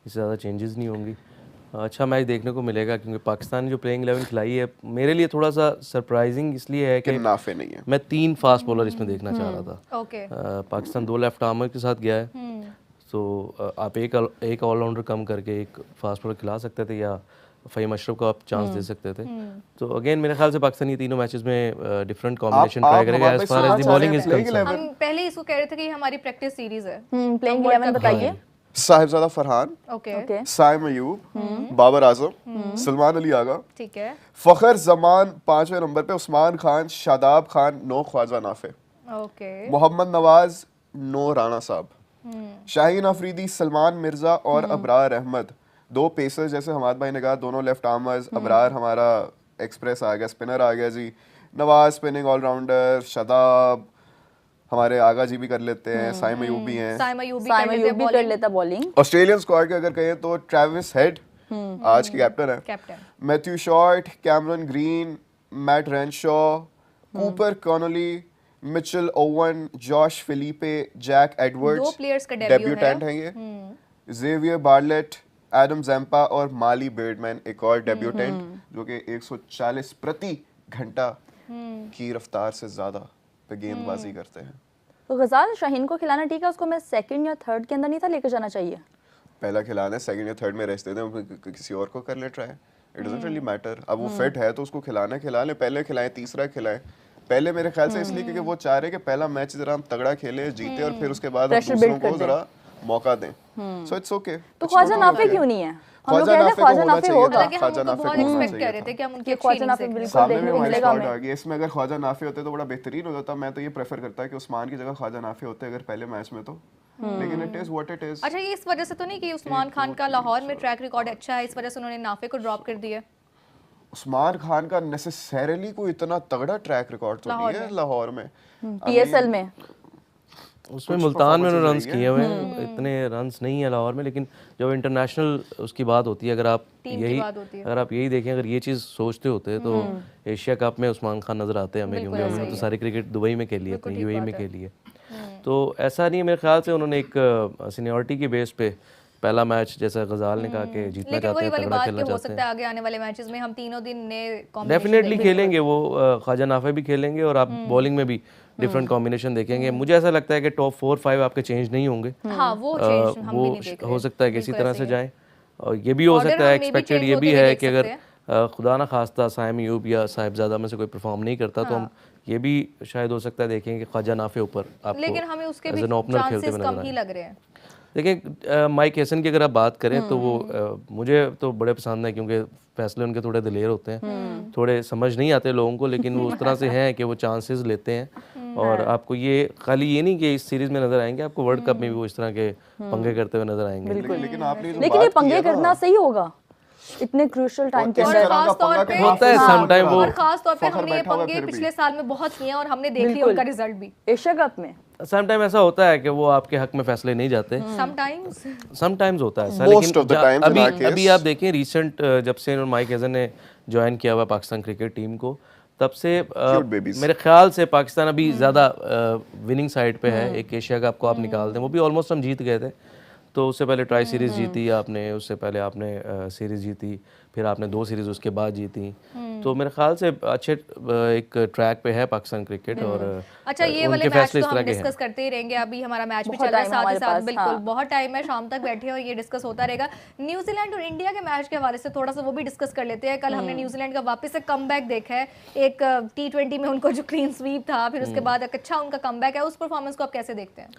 इससे ज़्यादा चेंजेस नहीं होंगी। अच्छा मैच देखने को मिलेगा क्योंकि पाकिस्तान ने जो प्लेइंग 11 खिलाई है मेरे लिए थोड़ा सा सरप्राइजिंग इसलिए है कि नाफे नहीं है। मैं 3 फास्ट बॉलर इसमें देखना चाह रहा था। ओके। पाकिस्तान 2 लेफ्ट आर्मर के साथ गया है, तो आप एक ऑलराउंडर कम करके एक फास्ट बॉलर खिला सकते थे या फ़हीम अशरफ को आप चांस दे सकते थे। तो अगेन मेरे ख्याल से पाकिस्तान ये तीनों मैचेस में डिफरेंट कॉम्बिनेशन ट्राई करेगा as far as the bowling is concern. हम पहले इसको कह रहे थे कि हमारी प्रैक्टिस सीरीज है। प्लेइंग 11 बताइए। साहिबजादा फरहान, ओके। साइम अयूब, बाबर आजम, सलमान अली आगा, ठीक है। फखर जमान 5वें नंबर पे, उस्मान खान, शादाब खान, 9 ख्वाजा नाफे, ओके। मोहम्मद नवाज, 9 राणा साहब, शाहीन अफरीदी, सलमान मिर्जा और अबरार अहमद, 2 पेसर्स जैसे हमाद भाई ने कहा, दोनों लेफ्ट आर्मर्स। अबरार हमारा एक्सप्रेस आ गया, स्पिनर आ गया जी। नवाज स्पिनिंग ऑलराउंडर, शादाब हमारे आगा जी भी कर लेते हैं, साइम अयूब भी हैं, साइम अयूब भी कर लेता बॉलिंग। ऑस्ट्रेलियन स्क्वाड के अगर कहें तो ट्रेविस हेड आज की कैप्टन है, captain. Matthew Short, Cameron Green, Matt Renshaw, Cooper Connolly, Mitchell Owen, Josh Philippe, Jack 2 Edwards players का डेब्यू डेब्यूटेंट हैं ये, जेवियर बार्लेट, एडम जैम्पा और माली बिर्डमैन एक और डेब्यूटेंट जो कि 140 प्रति घंटा की रफ्तार से ज्यादा पे गेंदबाजी करते हैं। तो गजाल शाहीन को खिलाना ठीक है, उसको मैं सेकंड या थर्ड के अंदर नहीं था लेकर जाना चाहिए। पहला खिलाना है, सेकंड या थर्ड में रेस्ट दे दें, किसी और को कर ले try, it doesn't really matter. अब वो फिट है तो उसको खिलाना खिला ले, पहले खिलाएं तीसरा खिलाएं। पहले मेरे ख्याल से इसलिए क्योंकि वो चाह रहे कि पहला मैच जरा हम तगड़ा खेले जीते और फिर उसके बाद हम दूसरों को जरा मौका दें। So it's okay. तो ख्वाजा नाफे क्यों नहीं है? हम लोग कहते हैं ख्वाजा नाफे होगा, ख्वाजा नाफे बहुत एक्सपेक्ट कर रहे थे कि हम उनके ख्वाजा नाफे बिल्कुल सामने देखने में को हमारे मिलेगा स्क्वाड आ हमें। गई। इसमें अगर ख्वाजा नाफे होते तो बड़ा बेहतरीन हो जाता। मैं तो ये प्रेफर करता कि उस्मान की जगह ख्वाजा नाफे होते अगर पहले मैच में तो, लेकिन it is what it is. अच्छा, ये इस वजह से तो नहीं कि उस्मान खान का लाहौर में ट्रैक रिकॉर्ड अच्छा है, इस वजह से उन्होंने नाफे को ड्रॉप कर दिया? उस्मान खान का नेसेसरीली कोई इतना तगड़ा ट्रैक रिकॉर्ड तो नहीं है लाहौर में, पीएसएल में उसमें मुल्तान में उन्होंने रन्स किए हुए हैं, इतने रन्स नहीं है लाहौर में। लेकिन जब इंटरनेशनल उसकी बात होती है, अगर आप यही देखें, अगर ये चीज़ सोचते होते तो एशिया कप में उस्मान खान नजर आते हैं हमें, क्योंकि उन्होंने तो सारी क्रिकेट दुबई में खेली है, अपनी यूएई में खेली है। तो ऐसा नहीं है, मेरे ख्याल से उन्होंने एक सीनियरिटी के बेस पे पहला मैच, जैसा गजाल ने कहा कि जीतना चाहते हैं, तगड़ा खेलना चाहते हैं। आगे आने वाले मैचेस में हम तीनों दिन नए डेफिनेटली खेलेंगे, वो ख्वाजा नाफे भी खेलेंगे और आप बॉलिंग में भी डिफरेंट कॉम्बिनेशन देखेंगे। मुझे ऐसा लगता है कि टॉप 4-5 आपके चेंज नहीं होंगे। हाँ, वो चेंज हम भी नहीं देख रहे। हो सकता है कि इसी तरह से जाए, और ये भी हो सकता है, एक्सपेक्टेड ये भी है कि अगर खुदा ना खास्ता साइम अयूब या साहिबजादा में से कोई परफॉर्म नहीं करता तो हम ये भी शायद हो सकता है देखें कि ख्वाजा नाफे ऊपर आपको, लेकिन हमें उसके भी ओपनर खेलते चांसेस हुए कम नजर ही आए। लग रहे हैं। देखिए माइक हेसन की अगर आप बात करें तो वो मुझे तो बड़े पसंद है, क्योंकि फैसले उनके थोड़े दिलेर होते हैं, थोड़े समझ नहीं आते लोगों को, लेकिन वो उस तरह से हैं कि वो चांसेस लेते हैं। और आपको ये खाली ये नहीं कि इस सीरीज में नजर आएंगे, आपको वर्ल्ड कप में भी वो इस तरह के पंगे करते हुए नजर आएंगे। लेकिन ये पंगे करना सही होगा इतने क्रूशियल टाइम के अंदर? खास तौर पे होता है समटाइम वो, और खास तौर पे हमने ये पंगे पिछले साल में बहुत किए हैं और हमने देख लिया उनका रिजल्ट भी। एशिया कप में समटाइम ऐसा होता है कि वो आपके हक में फैसले नहीं जाते, समटाइम्स होता है ऐसा। लेकिन अभी आप देखें रिसेंट जब से माइक हेसन ने ज्वाइन किया हुआ पाकिस्तान क्रिकेट टीम को, तब से मेरे ख्याल से पाकिस्तान अभी ज़्यादा विनिंग साइड पे है। एक एशिया कप को आप निकाल दें, वो भी ऑलमोस्ट हम जीत गए थे, तो उससे पहले ट्राई सीरीज़ जीती आपने, उससे पहले आपने सीरीज़ जीती, फिर आपने 2 सीरीज़ उसके बाद जीती। तो मेरे ख्याल से अच्छे एक ट्रैक पे है पाकिस्तान क्रिकेट। और अच्छा, ये वाले मैच तो हम डिस्कस करते ही रहेंगे, अभी हमारा मैच भी चल रहा है साथ ही साथ। बिल्कुल, बहुत टाइम है, शाम तक बैठे और ये डिस्कस होता रहेगा। न्यूजीलैंड और इंडिया के मैच के हवाले से थोड़ा सा वो भी डिस्कस कर लेते हैं। कल हमने न्यूजीलैंड का वापस से कमबैक देखा है, एक T20 में उनको जो क्लीन स्वीप था, फिर उसके बाद एक अच्छा उनका कमबैक है। उस परफॉर्मेंस को आप कैसे देखते हैं?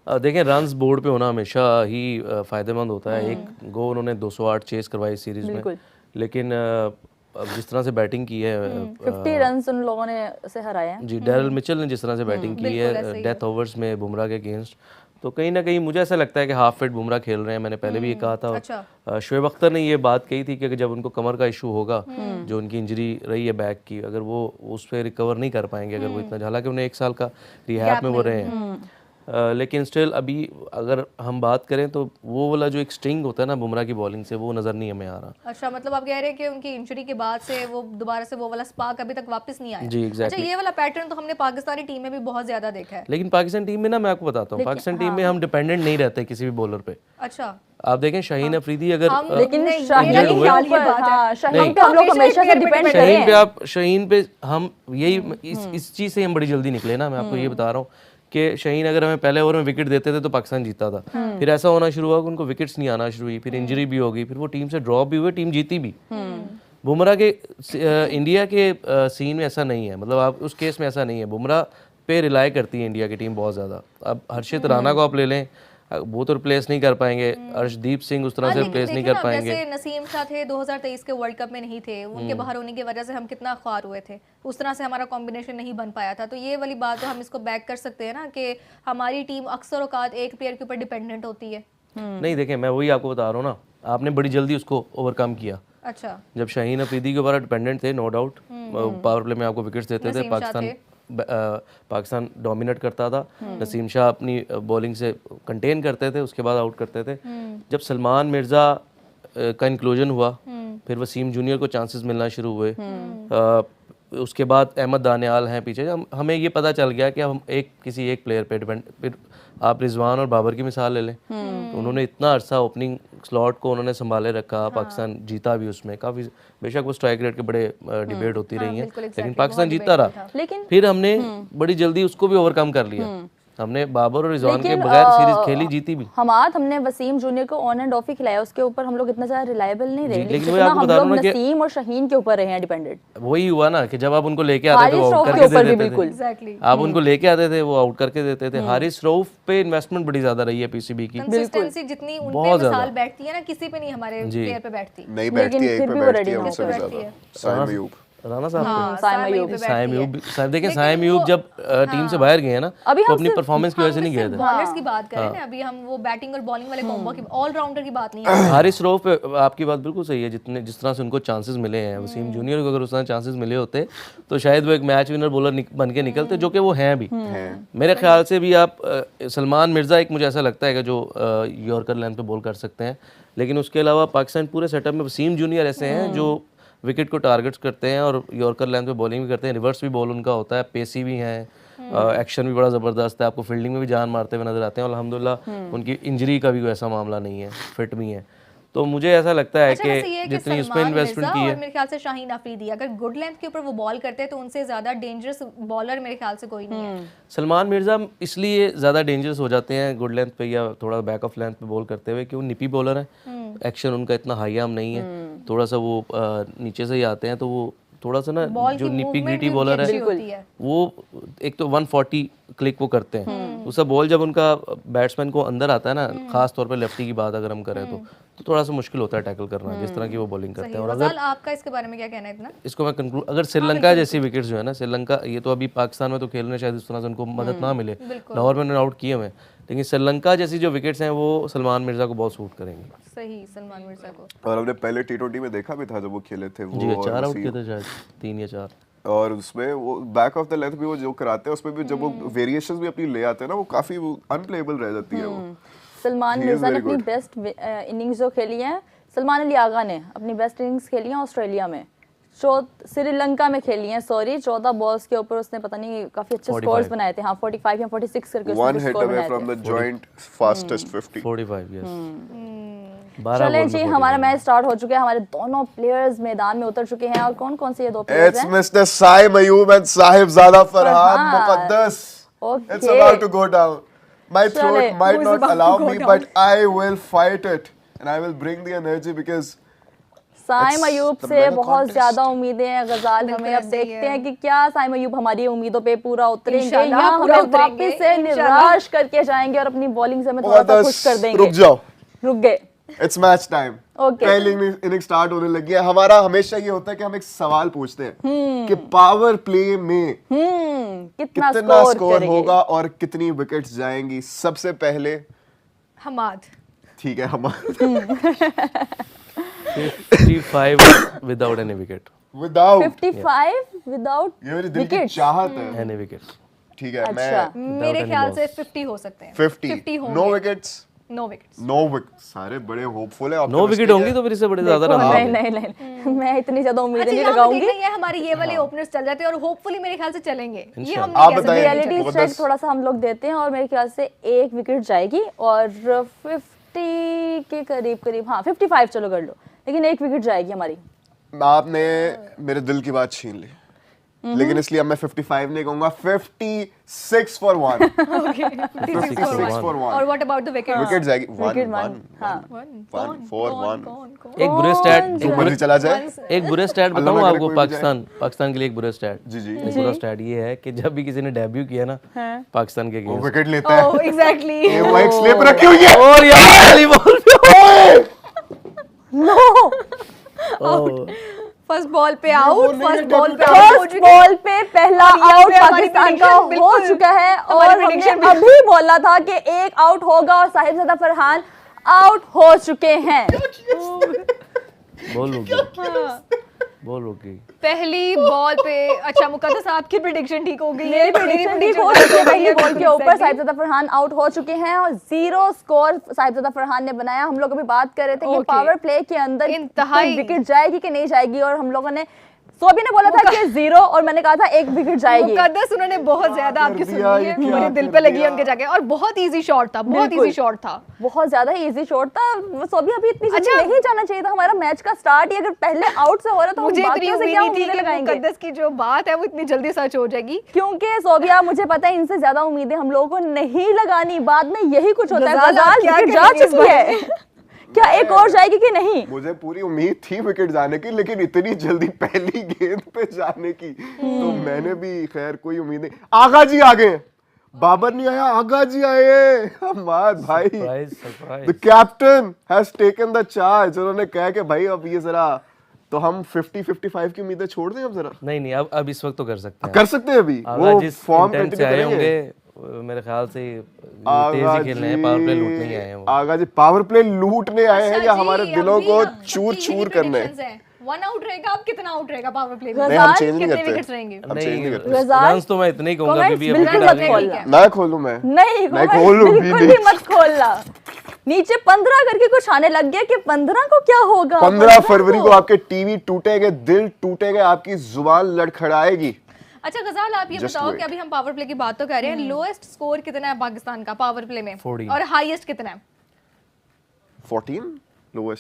देखें, रन्स बोर्ड पे होना हमेशा ही फ़ायदेमंद होता है। एक गो उन्होंने 208 चेस करवाई सीरीज़ में, लेकिन अब जिस तरह से बैटिंग की है 50 रन्स उन लोगों ने से हराए हैं जी, डैरल मिचेल ने जिस तरह से बैटिंग की है डेथ ओवर्स में बुमराह के अगेंस्ट, तो कहीं ना कहीं मुझे ऐसा लगता है कि हाफ फिट बुमराह खेल रहे हैं। मैंने पहले भी ये कहा था। अच्छा। शोएब अख्तर ने ये बात कही थी कि जब उनको कमर का इशू होगा, जो उनकी इंजरी रही है बैक की, अगर वो उस पर रिकवर नहीं कर पाएंगे, अगर वो इतना, हालांकि उन्हें 1 साल का रिहैब में वो रहे हैं, लेकिन स्टिल अभी अगर हम बात करें तो वो वाला जो एक स्ट्रिंग होता है ना बुमराह की बॉलिंग से, वो नज़र नहीं हमें आ रहा। अच्छा, मतलब आप कह रहे हैं कि उनकी इंजरी के बाद से वो दोबारा से वो वाला स्पार्क अभी तक वापस नहीं आया। जी एग्जैक्टली। अच्छा, ये वाला पैटर्न तो हमने पाकिस्तानी टीम में भी बहुत ज्यादा देखा है। लेकिन पाकिस्तान टीम में ना, मैं आपको बताता हूँ, पाकिस्तान टीम में हम डिपेंडेंट नहीं रहते किसी भी बॉलर पे। अच्छा, आप देखें शाहीन अफरीदी अगर लेकिन शाहीन पे हम लोग हमेशा से डिपेंड कर रहे हैं। शाहीन पे हम यही इस चीज़ से हम बड़ी जल्दी निकले ना, मैं आपको ये बता रहा हूँ कि शाहीन अगर हमें पहले ओवर में विकेट देते थे तो पाकिस्तान जीता था। फिर ऐसा होना शुरू हुआ कि उनको विकेट्स नहीं आना शुरू हुई, फिर इंजरी भी हो गई, फिर वो टीम से ड्रॉप भी हुए, टीम जीती भी। बुमराह के इंडिया के सीन में ऐसा नहीं है, मतलब आप उस केस में ऐसा नहीं है। बुमराह पे रिलाई करती है इंडिया की टीम बहुत ज़्यादा। अब हर्षित राणा को आप ले लें, वो तो रिप्लेस नहीं कर पाएंगे, अर्शदीप सिंह उस तरह से रिप्लेस नहीं कर पाएंगे। जैसे नसीम शाह थे 2023 के वर्ल्ड कप में नहीं थे, उनके बाहर होने की वजह से हम कितना ख्वार हुए थे, उस तरह से हमारा कॉम्बिनेशन नहीं बन पाया था। तो ये वाली बात तो हम इसको बैक कर सकते हैं ना कि हमारी टीम अक्सर औकात एक प्लेयर के ऊपर डिपेंडेंट होती है। नहीं देखें, मैं वही आपको बता रहा हूँ ना, आपने बड़ी जल्दी उसको ओवरकम किया। अच्छा, जब शाहीन अफरीदी के ऊपर डिपेंडेंट थे, नो डाउट, पावर प्ले में आपको विकेट्स देते थे, पाकिस्तान डोमिनेट करता था, नसीम शाह अपनी बॉलिंग से कंटेन करते थे, उसके बाद आउट करते थे। जब सलमान मिर्ज़ा का इंक्लूजन हुआ, फिर वसीम जूनियर को चांसेस मिलना शुरू हुए, उसके बाद अहमद दानियाल हैं पीछे, हमें ये पता चल गया कि हम किसी एक प्लेयर पे डिपेंड। फिर आप रिजवान और बाबर की मिसाल ले लें, तो उन्होंने इतना अरसा ओपनिंग स्लॉट को उन्होंने संभाले रखा, पाकिस्तान जीता भी उसमें काफ़ी, बेशक वो स्ट्राइक रेट के बड़े डिबेट होती रही हैं, लेकिन पाकिस्तान जीता रहा। फिर हमने बड़ी जल्दी उसको भी ओवरकम कर लिया, हमने बाबर और रिजवान के बगैर सीरीज खेली, जीती भी। हमने वसीम जूनियर को ऑन एंड ऑफ ही खिलाया, उसके ऊपर हम लोग इतना ज्यादा रिलायबल नहीं रहे, लेकिन वही आपको बता रहा हूं ना कि नसीम और शाहीन के ऊपर रहे हैं डिपेंडेंट। वही हुआ ना कि जब आप उनको लेके आते थे वो आउट करके देते थे, आप उनको लेके आते थे वो आउट करके देते थे। हारिस रऊफ पे इन्वेस्टमेंट बड़ी ज्यादा रही है पीसीबी की, कंसिस्टेंसी जितनी उन पे मिसाल बैठती है ना, किसी पे नहीं हमारे प्लेयर पे बैठती, नहीं बैठती है, एक पे बैठती है उनसे भी ज्यादा। साइम अयूब, राणा साहब, साइम देखें, साइम अयूब जब टीम से बाहर गए हैं ना, तो अपनी परफॉर्मेंस की वजह से नहीं गए थे। बॉलर्स की बात करें ना, अभी हम वो बैटिंग और बॉलिंग वाले कॉम्बो की, ऑलराउंडर की बात नहीं है। हारिस रऊफ पे आपकी बात बिल्कुल सही है, जिस तरह से उनको चांसेस मिले हैं, वसीम जूनियर को अगर उस तरह चांसेस मिले होते तो शायद वो एक मैच विनर बॉलर बन के निकलते, जो कि वो हैं भी। मेरे ख्याल से भी आप सलमान मिर्ज़ा एक मुझे ऐसा लगता है कि जो यॉर्कर लेंथ पे बॉल कर सकते हैं, लेकिन उसके अलावा पाकिस्तान पूरे सेटअप में वसीम जूनियर ऐसे हैं जो विकेट को टारगेट्स करते हैं और यॉर्कर लेंथ पे बॉलिंग भी करते हैं, रिवर्स भी बॉल उनका होता है, पेसी भी हैं, एक्शन भी बड़ा ज़बरदस्त है, आपको फील्डिंग में भी जान मारते हुए नजर आते हैं। और अल्हम्दुलिल्लाह उनकी इंजरी का भी कोई ऐसा मामला नहीं है, फिट भी हैं। तो मुझे ऐसा लगता है कि जितनी उसमें इन्वेस्टमेंट की है, मेरे ख्याल से शाहीन अफरीदी अगर गुड लेंथ के ऊपर वो बॉल करते हैं तो उनसे ज़्यादा डेंजरस बॉलर मेरे ख्याल से कोई नहीं है। सलमान मिर्ज़ा इसलिए ज़्यादा डेंजरस हो जाते हैं गुड लेंथ पे या थोड़ा बैक ऑफ लेंथ पे बॉल करते हुए कि वो निपी बॉलर हैं, एक्शन उनका इतना हाई आर्म नहीं है, थोड़ा सा वो नीचे से ही आते हैं, तो वो थोड़ा सा ना जो निपी ग्रिटी बॉलर है वो एक तो 140 क्लिक वो करते हैं, उसका बॉल जब उनका बैट्समैन को अंदर आता है ना, खास तौर पे लेफ्टी की बात अगर हम करें तो थोड़ा सा मुश्किल होता है टैकल करना, जिस तरह की वो बॉलिंग करते हैं। और अगर आपका इसके बारे में क्या कहना है इतना? इसको मैं कंक्लूड, अगर श्रीलंका जैसी विकेट्स जो है ना, श्रीलंका ये तो अभी पाकिस्तान में तो खेल रहे शायद इस तरह से उनको मदद ना मिले, लाहौर में उन्होंने आउट किए हुए, लेकिन श्रीलंका जैसी जो विकेट्स हैं वो सलमान मिर्ज़ा को बहुत सूट करेंगे। सही, सलमान मिर्ज़ा को। और हमने पहले T20 में देखा भी था जब वो खेले थे, वो 4 आउट किए थे शायद, 3 या 4, और उसमें वो बैक ऑफ द लेंथ भी वो जो कराते हैं उसमें भी जब वो वेरिएशंस भी अपनी ले आते हैं ना, वो काफी अनप्लेएबल रह जाती है वो। सलमान मिर्ज़ा ने अपनी बेस्ट इनिंग्स जो खेली हैं, सलमान अली आगा ने अपनी बेस्ट इनिंग्स खेली हैं ऑस्ट्रेलिया में, श्रीलंका में खेली हैं, 14 बॉल्स के ऊपर उसने पता नहीं काफी अच्छे स्कोर्स बनाए थे। हाँ 45 या 46 करके one hit away from the joint fastest 50 45 yes. चलें जी, हमारा मैच स्टार्ट हो चुका है, हमारे दोनों प्लेयर्स मैदान में उतर चुके हैं। और कौन कौन से ये दो प्लेयर्स हैं? It's mister Saim Ayub and Sahibzada Farhan Muqaddas. It's about to go down. My throat might not allow me, but I will fight it and I will bring the energy because Saim Ayub से बहुत ज्यादा उम्मीदें हैं गजाल हमें। अब देखते हैं कि क्या साइम अयूब हमारी उम्मीदों पे पूरा उतरेंगे या हमें वापस से निराश करके जाएंगे और अपनी बॉलिंग से हमें थोड़ा सा खुश कर देंगे। रुक जाओ, रुक गए। It's match time. पहली इनिंग स्टार्ट होने लगी है। हमारा हमेशा ये होता है कि हम एक सवाल पूछते हैं कि पावर प्ले में कितना स्कोर होगा और कितनी विकेट्स जाएंगी। सबसे पहले हमाद। ठीक है, Hamad 55 without any wicket. Without 55 without ये मेरी दिल की चाहत है। एनी विकेट ठीक है अच्छा। मेरे ख्याल से 50 हो सकते हैं। 50 no wickets. No wickets. No wicket, सारे बड़े होपफुल है। नो विकेट होंगी तो फिर इससे बड़े ज्यादा रन। नहीं मैं इतनी ज्यादा उम्मीदें नहीं अच्छा, लगाऊंगी। ये हमारे ये वाले ओपनर्स चल जाते हैं और होपफुली मेरे ख्याल से चलेंगे। ये हम आप बताइए, रियलिटी चेक थोड़ा सा हम लोग देते हैं और मेरे ख्याल से 1 विकेट जाएगी और 50 के करीब हाँ 55 चलो कर लो, लेकिन 1 विकेट जाएगी हमारी। आपने मेरे दिल की बात छीन ली, लेकिन इसलिए अब मैं 55 नहीं कहूंगा, 56 for 1। 56 for 1। और what about the wicket? Wicket जाएगी 1 विकेट 1 हाँ 1 4 1। एक बुरे स्टैट, जो मर्जी चला जाए। एक बुरे स्टैट अल्लाह बताऊं ना करे आपको, कोई भी पाकिस्तान के लिए एक बुरा स्टैट। जी जी। एक बुरा स्टैट ये है कि जब भी किसी ने डेब्यू किया ना पाकिस्तान के वो अगेंस्ट, विकेट लेता है। ओह एग्जैक्टली। ये वो एक स्लिप रखी हुई है। और यार पहली बॉल पे फर्स्ट बॉल पे आउट, फर्स्ट बॉल पे फर्स्ट बॉल पे पहला आउट पाकिस्तान का हो चुका है और हमने अभी बोला था कि एक आउट होगा और साहिबजादा फरहान आउट हो चुके हैं। बॉल रुकी। पहली बॉल पे। अच्छा मुकद्दस आपकी प्रेडिक्शन ठीक हो गई है। मेरी प्रेडिक्शन ठीक हो चुकी है। पहली बॉल के ऊपर साहिबजादा फरहान आउट हो चुके हैं और 0 स्कोर साहिबजादा फरहान ने बनाया। हम लोग अभी बात कर रहे थे कि पावर प्ले के अंदर इंतहाई विकेट जाएगी कि नहीं जाएगी और हम लोगों ने सोबी ने बोला था कि 0 और मैंने कहा था 1 विकेट जाएगी। मुकद्दस उन्होंने बहुत ज्यादा आपकी सुनी है, मेरे दिल पे लगी है उनके जाके। और बहुत इजी शॉट था, बहुत इजी शॉट था, बहुत ज्यादा इजी शॉट था। सोबी अभी इतनी जल्दी नहीं जाना चाहिए था। हमारा मैच का स्टार्ट ही अगर पहले आउट से हो रहा तो मुझे हम इतनी बाकियों से उम्मीद क्या नहीं थी उम्मीदें कि लगाएंगे। मुकद्दस की जो बात है वो इतनी जल्दी सच हो जाएगी। क्योंकि सोबिया मुझे पता है इनसे ज्यादा उम्मीदें हम लोगों को नहीं लगानी। बाद में यही कुछ होता है। गजाल, गजाल क्या विकेट जा करेंगे इस चुकी है, क्या एक और जाएगी कि नहीं? मुझे पूरी उम्मीद थी विकेट जाने की, लेकिन इतनी जल्दी पहली गेंद पे जाने की तो मैंने भी खैर कोई उम्मीद नहीं। आगा जी आ गए, बाबर नहीं आया, आगा जी आए। हमाद भाई, the captain has taken the charge. उन्होंने कहा कि भाई अब ये जरा तो हम 50-55 की उम्मीदें छोड़ दें अब जरा। नहीं अब इस वक्त तो कर सकते हैं, कर सकते हैं अभी। वो जिस फॉर्म इंटेंट से आए होंगे मेरे ख्याल से तेजी खेलने हैं, पावर प्ले लूटने ही आए हैं वो। आगा जी पावर प्ले लूटने आए हैं या हमारे दिलों को चूर अभी चूर करने? 1 आउट रहेगा, अब कितना आउट रहेगा पावर प्ले में? नहीं हम चेंज नहीं कितने करते, विकेट्स रहेंगे? हम चेंज नहीं करते। रन्स तो मैं इतने ही कहूंगा अभी भी बिल्कुल मत खोलना, ना खोलूं मैं, नहीं खोलूं बिल्कुल भी मत खोलना। नीचे 15 करके कुछ आने लग गया कि 15 को क्या होगा। 15 फरवरी को आपके टीवी टूटेंगे, दिल टूटेंगे, आपकी जुबान लड़खड़ाएगी। अच्छा गजाल आप ये बताओ कि अभी हम पावर प्ले की बात तो कर रहे हैं, लोएस्ट स्कोर कितना है पाकिस्तान का पावर प्ले में 14 और हाईएस्ट कितना है? 14 लोएस्ट